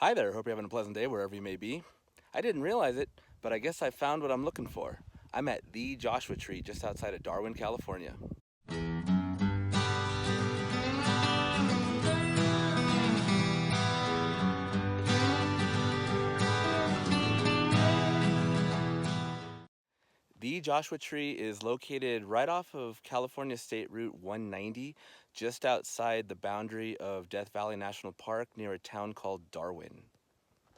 Hi there, hope you're having a pleasant day wherever you may be. I didn't realize it, but I guess I found what I'm looking for. I'm at the Joshua Tree just outside of Darwin, California. The Joshua Tree is located right off of California State Route 190, just outside the boundary of Death Valley National Park near a town called Darwin.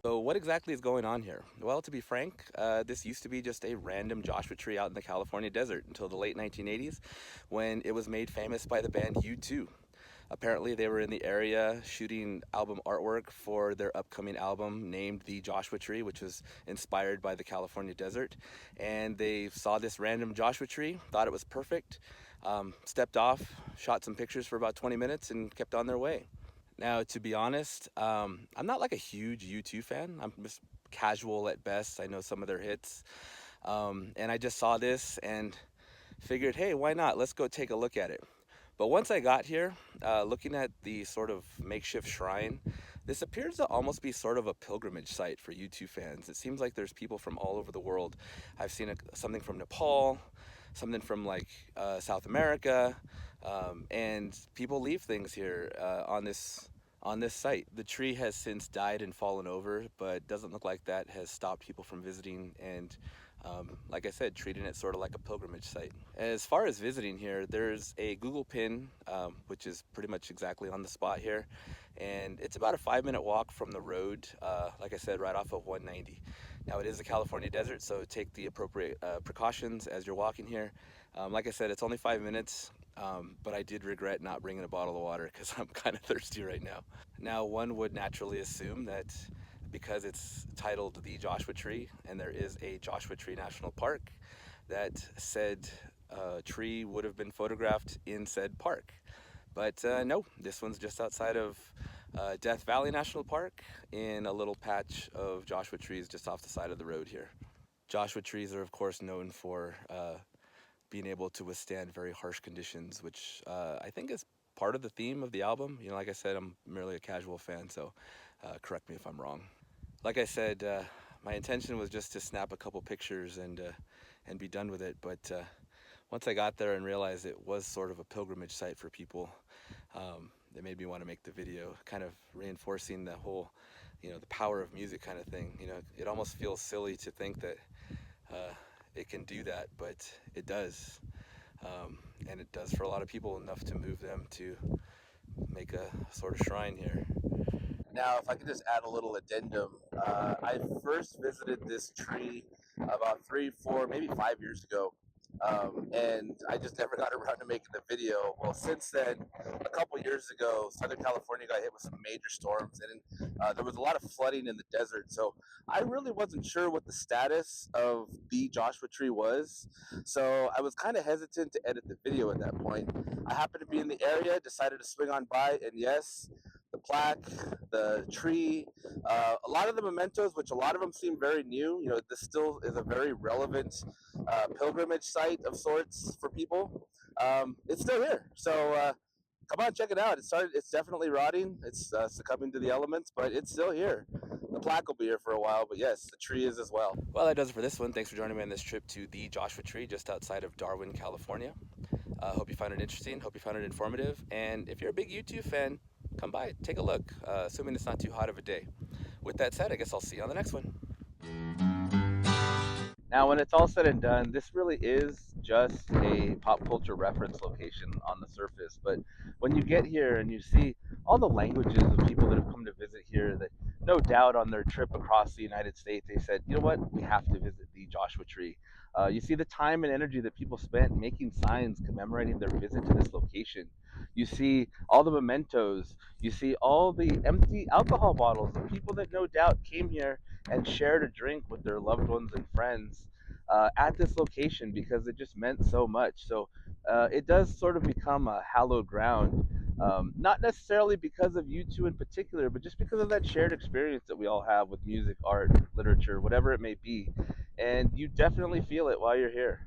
So what exactly is going on here? Well, to be frank, this used to be just a random Joshua Tree out in the California desert until the late 1980s when it was made famous by the band U2. Apparently, they were in the area shooting album artwork for their upcoming album named The Joshua Tree, which was inspired by the California desert. And they saw this random Joshua Tree, thought it was perfect, stepped off, shot some pictures for about 20 minutes, and kept on their way. Now, to be honest, I'm not like a huge U2 fan. I'm just casual at best. I know some of their hits. And I just saw this and figured, hey, why not? Let's go take a look at it. But once I got here, looking at the sort of makeshift shrine, this appears to almost be sort of a pilgrimage site for U2 fans. It seems like there's people from all over the world. I've seen something from Nepal, something from like South America, and people leave things here on this site. The tree has since died and fallen over, but doesn't look like that has stopped people from visiting and like I said, treating it sort of like a pilgrimage site. As far as visiting here, there's a Google pin, which is pretty much exactly on the spot here, and it's about a 5-minute walk from the road, like I said, right off of 190. Now, it is a California desert, so take the appropriate precautions as you're walking here. Like I said, it's only 5 minutes, but I did regret not bringing a bottle of water because I'm kind of thirsty right now. Now, one would naturally assume that because it's titled the Joshua Tree and there is a Joshua Tree National Park, that said tree would have been photographed in said park. But no, this one's just outside of Death Valley National Park in a little patch of Joshua trees just off the side of the road here. Joshua trees are, of course, known for being able to withstand very harsh conditions, which I think is part of the theme of the album. You know, like I said, I'm merely a casual fan, so correct me if I'm wrong. Like I said, my intention was just to snap a couple pictures and be done with it. But once I got there and realized it was sort of a pilgrimage site for people, it made me want to make the video, kind of reinforcing the whole, the power of music kind of thing. It almost feels silly to think that it can do that, but it does. And it does for a lot of people, enough to move them to make a sort of shrine here. Now, if I could just add a little addendum, I first visited this tree about 3, 4, maybe 5 years ago, and I just never got around to making the video. Well, since then, a couple years ago, Southern California got hit with some major storms, and there was a lot of flooding in the desert. So I really wasn't sure what the status of the Joshua Tree was. So I was kind of hesitant to edit the video at that point. I happened to be in the area, decided to swing on by, and yes, the plaque, the tree, a lot of the mementos, which a lot of them seem very new. This still is a very relevant pilgrimage site of sorts for people. It's still here, so come on, check it out. It's definitely rotting. It's succumbing to the elements, but it's still here. The plaque will be here for a while, but yes, the tree is as well. Well, that does it for this one. Thanks for joining me on this trip to the Joshua Tree just outside of Darwin, California. Hope you found it interesting. Hope you found it informative. And if you're a big U2 fan, come by, take a look, assuming it's not too hot of a day. With that said, I guess I'll see you on the next one. Now, when it's all said and done, this really is just a pop culture reference location on the surface. But when you get here and you see all the languages of people that have come to visit here, that no doubt on their trip across the United States, they said, you know what, we have to visit the Joshua Tree. You see the time and energy that people spent making signs commemorating their visit to this location. You see all the mementos. You see all the empty alcohol bottles of people that no doubt came here and shared a drink with their loved ones and friends at this location because it just meant so much. So it does sort of become a hallowed ground, not necessarily because of U2 in particular, but just because of that shared experience that we all have with music, art, literature, whatever it may be. And you definitely feel it while you're here.